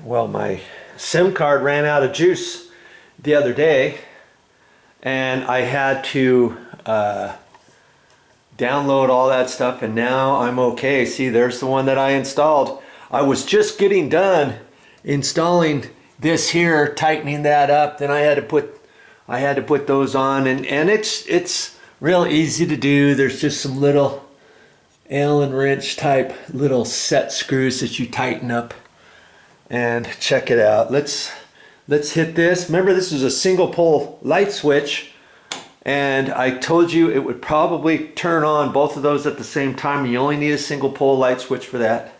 Well, my SIM card ran out of juice the other day, and I had to download all that stuff, and now I'm okay. See, there's the one that I installed. I was just getting done installing this here, tightening that up. Then I had to put those on, and it's real easy to do. There's just some little Allen wrench type little set screws that you tighten up. And check it out. Let's hit this. Remember, this is a single pole light switch, and I told you it would probably turn on both of those at the same time. You only need a single pole light switch for that.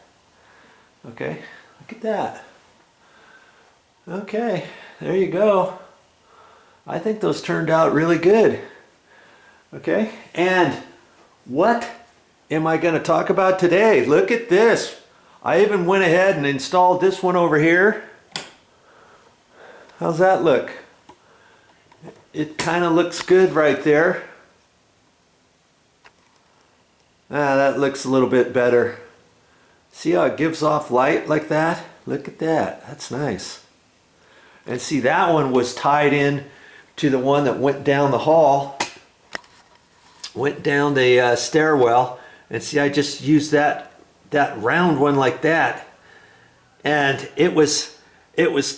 Okay, look at that. Okay, there you go. I think those turned out really good. Okay, and what am I going to talk about today? Look at this. I even went ahead and installed this one over here. How's that look? It kind of looks good right there. That looks a little bit better. See how it gives off light like that? Look at that. That's nice. And see, that one was tied in to the one that went down the hall, went down the stairwell. And see, I just used that round one like that, and it was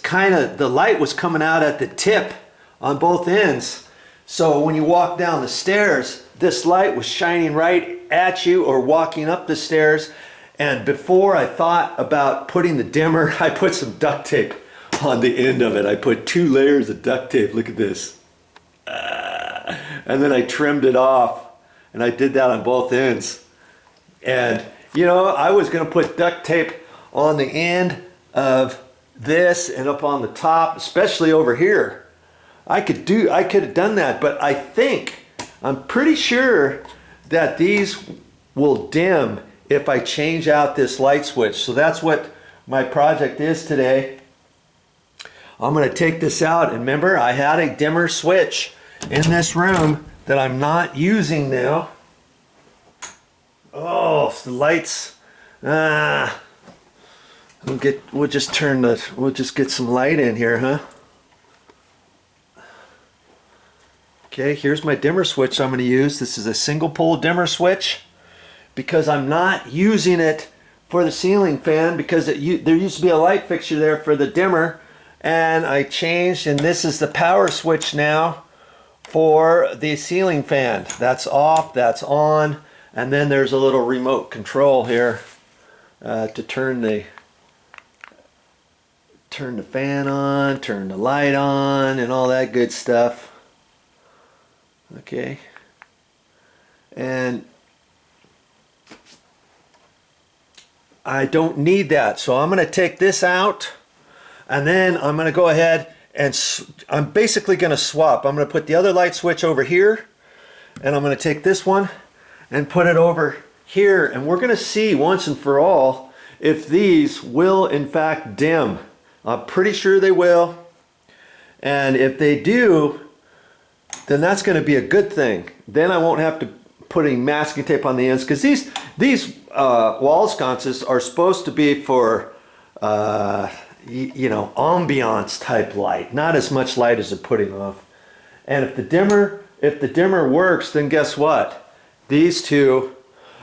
kind of, the light was coming out at the tip on both ends. So when you walk down the stairs, this light was shining right at you, or walking up the stairs. And before I thought about putting the dimmer, I put some duct tape on the end of it. I put 2 layers of duct tape. Look at this. And then I trimmed it off, and I did that on both ends. And you know, I was going to put duct tape on the end of this and up on the top, especially over here. I could have done that, but I'm pretty sure that these will dim if I change out this light switch. So that's what my project is today. I'm going to take this out, and remember, I had a dimmer switch in this room that I'm not using now. Oh, the lights. We'll just get some light in here, huh? Okay, here's my dimmer switch I'm going to use. This is a single pole dimmer switch because I'm not using it for the ceiling fan, because there used to be a light fixture there for the dimmer, and I changed, and this is the power switch now for the ceiling fan. That's off, that's on. And then there's a little remote control here to turn the fan on, turn the light on, and all that good stuff. Okay. And I don't need that, so I'm going to take this out, and then I'm going to go ahead and I'm basically going to swap. I'm going to put the other light switch over here, and I'm going to take this one and put it over here, and we're going to see once and for all if these will in fact dim. I'm pretty sure they will, and if they do, then that's going to be a good thing. Then I won't have to put any masking tape on the ends, because these wall sconces are supposed to be for you know, ambiance type light, not as much light as they're putting off. And if the dimmer works, then guess what? These two,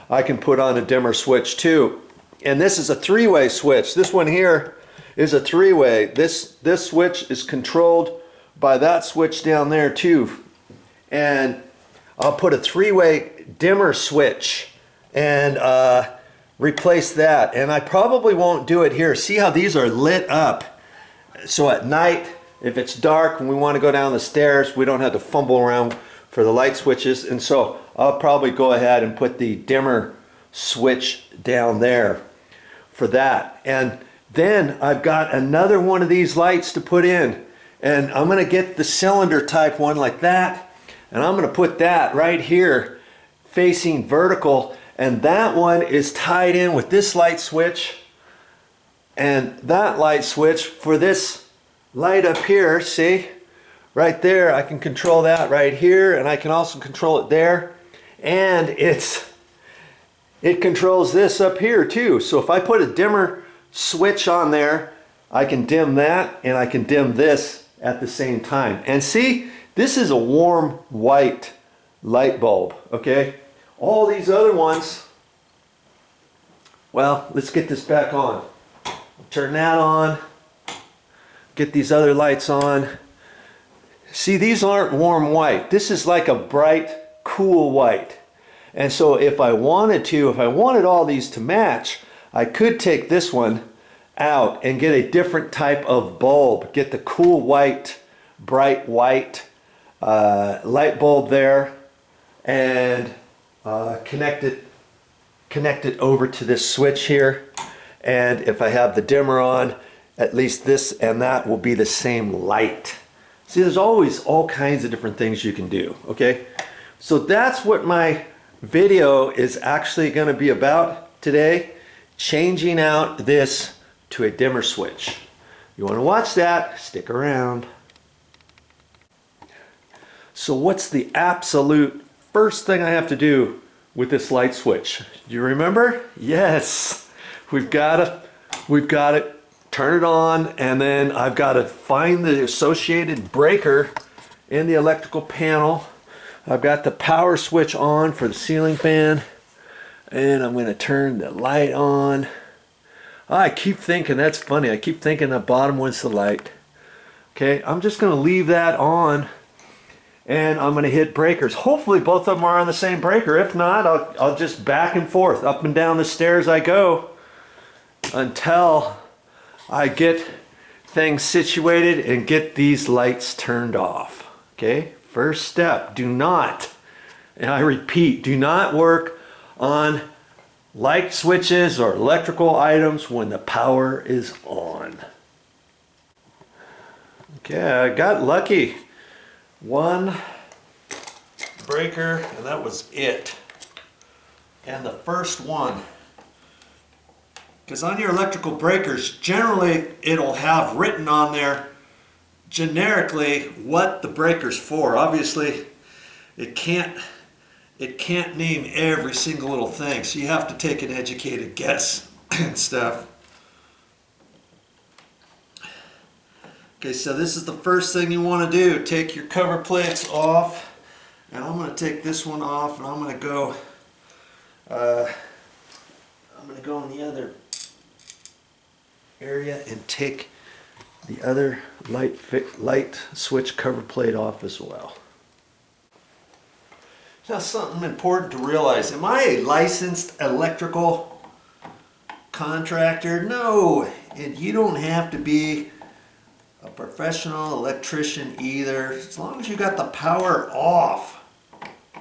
I can put on a dimmer switch too. And this is a 3-way switch. This one here is a 3-way. This switch is controlled by that switch down there too. And I'll put a 3-way dimmer switch and replace that. And I probably won't do it here. See how these are lit up? So at night, if it's dark and we want to go down the stairs, we don't have to fumble around for the light switches. And so I'll probably go ahead and put the dimmer switch down there for that. And then I've got another one of these lights to put in, and I'm going to get the cylinder type one like that, and I'm going to put that right here facing vertical, and that one is tied in with this light switch and that light switch for this light up here. See? Right there, I can control that right here, and I can also control it there. And it controls this up here too. So if I put a dimmer switch on there I can dim that and I can dim this at the same time. And see, this is a warm white light bulb, okay? All these other ones, well, let's get this back on. Turn that on, get these other lights on. See, these aren't warm white. This is like a bright, cool white. And so if I wanted all these to match, I could take this one out and get a different type of bulb. Get the cool white, bright white light bulb there, and connect it over to this switch here. And if I have the dimmer on, at least this and that will be the same light. See, there's always all kinds of different things you can do, okay? So that's what my video is actually going to be about today, changing out this to a dimmer switch. You want to watch that? Stick around. So what's the absolute first thing I have to do with this light switch? Do you remember? Yes, we've got to turn it on, and then I've got to find the associated breaker in the electrical panel. I've got the power switch on for the ceiling fan, and I'm going to turn the light on. I keep thinking, that's funny, I keep thinking the bottom one's the light. Okay, I'm just going to leave that on, and I'm going to hit breakers. Hopefully both of them are on the same breaker. If not, I'll just back and forth, up and down the stairs I go until I get things situated and get these lights turned off. Okay, first step, do not, and I repeat, do not work on light switches or electrical items when the power is on. Okay, I got lucky. One breaker, and that was it. And the first one. Because on your electrical breakers, generally it'll have written on there generically what the breaker's for. Obviously, it can't name every single little thing, so you have to take an educated guess and stuff. Okay, so this is the first thing you want to do. Take your cover plates off, and I'm going to take this one off, and I'm going to go in the other area and take the other light switch cover plate off as well. Now, something important to realize, am I a licensed electrical contractor? No, and you don't have to be a professional electrician either. As long as you got the power off,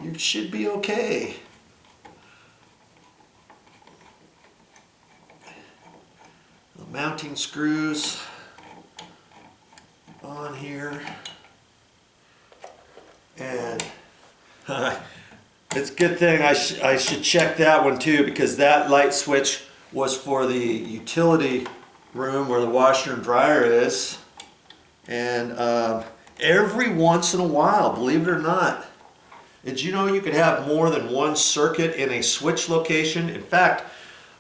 you should be okay. The mounting screws on here, and it's a good thing I should check that one too, because that light switch was for the utility room where the washer and dryer is. And every once in a while, believe it or not, did you know you could have more than one circuit in a switch location? In fact,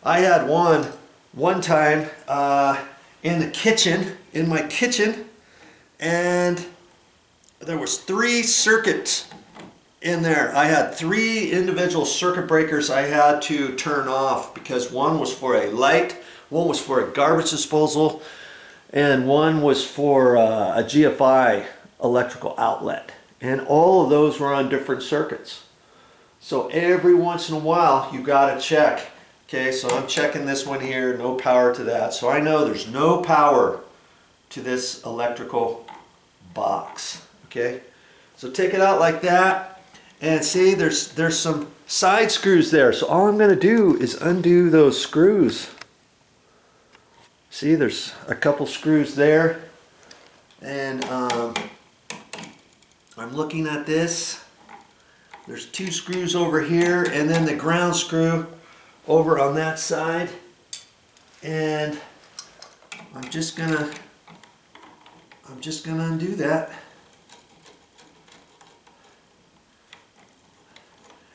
I had one time in the kitchen, in my kitchen, and there was 3 circuits in there. I had 3 individual circuit breakers I had to turn off, because one was for a light, one was for a garbage disposal, and one was for a GFI electrical outlet. And all of those were on different circuits. So every once in a while you gotta check. Okay, so I'm checking this one here, no power to that. So I know there's no power to this electrical box. Okay, so take it out like that, and see there's some side screws there. So all I'm gonna do is undo those screws. See, there's a couple screws there, and I'm looking at this. There's 2 screws over here, and then the ground screw over on that side. And I'm just gonna undo that.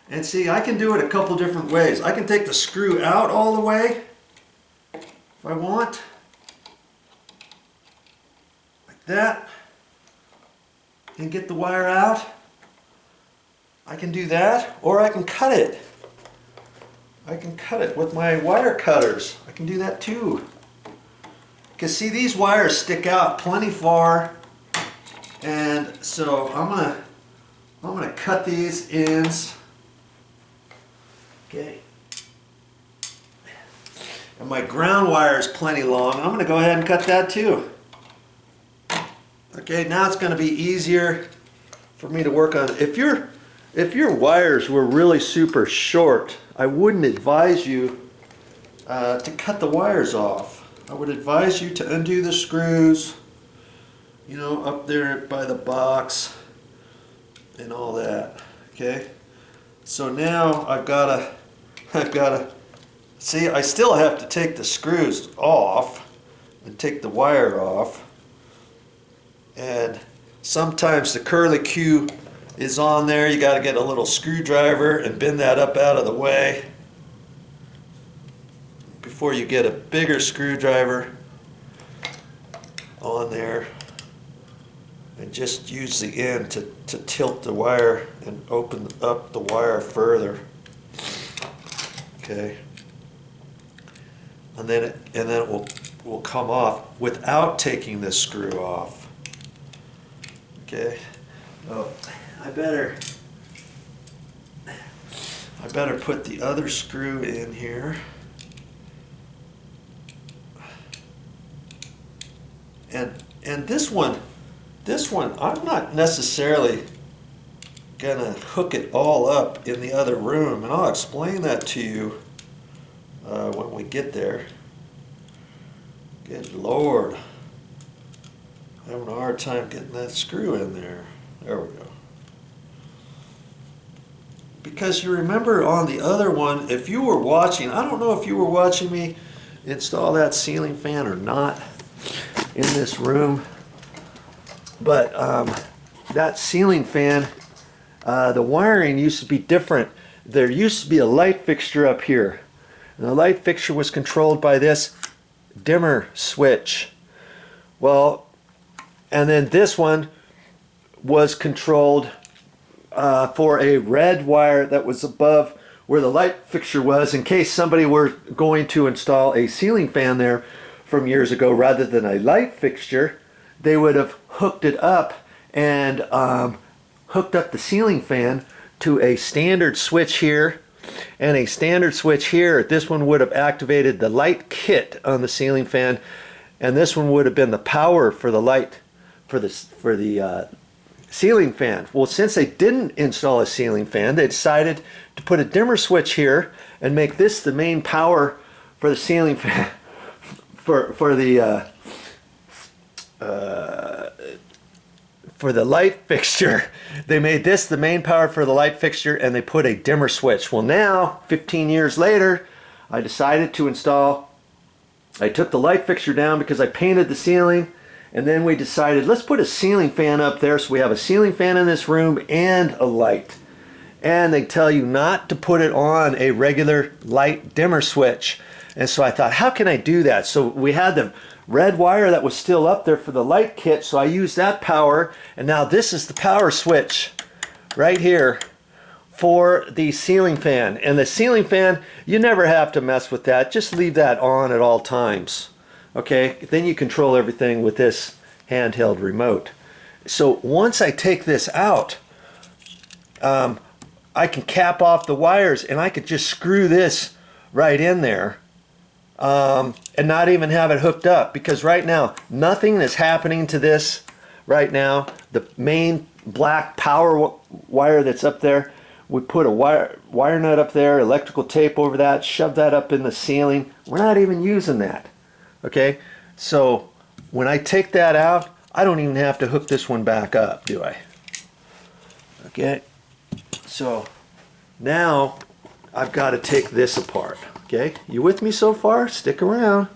And see, I can do it a couple different ways. I can take the screw out all the way if I want. that and get the wire out, I can do that, or I can cut it. I can cut it with my wire cutters. I can do that too. Because see, these wires stick out plenty far, and so I'm gonna cut these ends. Okay. And my ground wire is plenty long. I'm gonna go ahead and cut that too. Okay, now it's gonna be easier for me to work on. If your wires were really super short, I wouldn't advise you to cut the wires off. I would advise you to undo the screws, you know, up there by the box and all that. Okay, so now I've got to see, I still have to take the screws off and take the wire off, and sometimes the curlicue is on there. You got to get a little screwdriver and bend that up out of the way before you get a bigger screwdriver on there, and just use the end to tilt the wire and open up the wire further. Okay, and then it will come off without taking this screw off. Okay, oh, I better put the other screw in here. And this one, I'm not necessarily gonna hook it all up in the other room, and I'll explain that to you when we get there. Good Lord, I'm having a hard time getting that screw in there. There we go. Because you remember on the other one, if you were watching, I don't know if you were watching me install that ceiling fan or not in this room, but that ceiling fan, the wiring used to be different. There used to be a light fixture up here, and the light fixture was controlled by this dimmer switch. Well, and then this one was controlled for a red wire that was above where the light fixture was, in case somebody were going to install a ceiling fan there from years ago. Rather than a light fixture, they would have hooked it up and hooked up the ceiling fan to a standard switch here and a standard switch here. This one would have activated the light kit on the ceiling fan, and this one would have been the power for the light for the ceiling fan. Well, since they didn't install a ceiling fan, they decided to put a dimmer switch here and make this the main power for the ceiling fan. For the light fixture. They made this the main power for the light fixture, and they put a dimmer switch. Well, now 15 years later, I decided to install, I took the light fixture down because I painted the ceiling, and then we decided let's put a ceiling fan up there, so we have a ceiling fan in this room and a light. And they tell you not to put it on a regular light dimmer switch. And so I thought, how can I do that? So we had the red wire that was still up there for the light kit, so I used that power, and now this is the power switch right here for the ceiling fan. And the ceiling fan, you never have to mess with that. Just leave that on at all times. Okay, then you control everything with this handheld remote. So once I take this out, I can cap off the wires, and I could just screw this right in there. And not even have it hooked up, because right now nothing is happening to this right now. The main black power wire that's up there, we put a wire nut up there, electrical tape over that, shove that up in the ceiling. We're not even using that. Okay, so when I take that out, I don't even have to hook this one back up, do I? Okay, so now I've got to take this apart. Okay, you with me so far? Stick around.